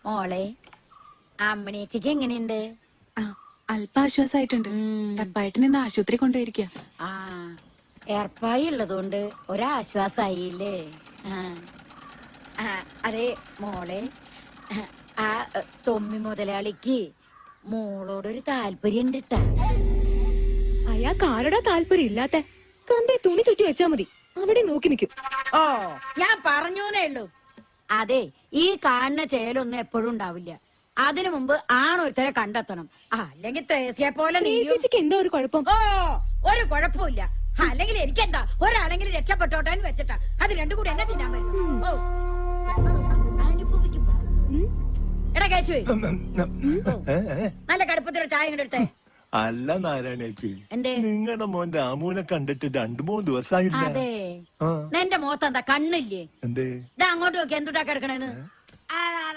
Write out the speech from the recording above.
മോളെ അമ്മണിയച്ചിക്ക് എങ്ങനെയുണ്ട്? അല്പാശ്വാസായിട്ടുണ്ട്. ടപ്പായിട്ടിന് ഇന്ന് ആശുപത്രി കൊണ്ടുപോയിരിക്കുക. ആ ഏർപ്പായി ഉള്ളതുകൊണ്ട് ഒരാശ്വാസായില്ലേ? അതെ മോളെ, ആ തൊമ്മി മുതലാളിക്ക് മോളോടൊരു താല്പര്യം ഉണ്ട് ട്ടാ. അയാൾക്ക് ആരുടെ താല്പര്യം ഇല്ലാത്ത കമ്പി തുണി ചുറ്റി വെച്ചാ മതി, അവിടെ നോക്കി നിൽക്കും. ഓ ഞാൻ പറഞ്ഞൂന്നേ ഉള്ളൂ. അതെ, ഈ കാണുന്ന ചേലൊന്നും എപ്പോഴും ഉണ്ടാവില്ല. അതിനു മുമ്പ് ആണൊരുത്തരെ കണ്ടെത്തണം. അല്ലെങ്കിൽ ത്രേസ്യെ പോലെ ചേച്ചിക്ക് എന്താ ഒരു കുഴപ്പം? ഓ ഒരു കുഴപ്പമില്ല. അല്ലെങ്കിൽ എനിക്കെന്താ, ഒരാളെങ്കിലും രക്ഷപ്പെട്ടോട്ടെ എന്ന് വെച്ചിട്ടാ. അത് രണ്ടും കൂടി എന്നെ തിന്നാൻ പറ്റും. ഓ അനുഭവിക്കും. എടാ കേശു, നല്ല കടുപ്പത്തിലൊരു ചായ ഇങ്ങോട്ട് എടുത്തേ. അല്ല നാരായണേച്ചി, എന്തേ? നിങ്ങളുടെ മോൻ രാമുവിനെ കണ്ടിട്ട് 2-3 ദിവസമായില്ല. അതെ, എന്റെ മുഖത്ത് എന്താ കണ്ണില്ലേ? എന്തേ ഇതാ അങ്ങോട്ട് നോക്കി എന്തുട്ടാ കിടക്കണേന്ന്.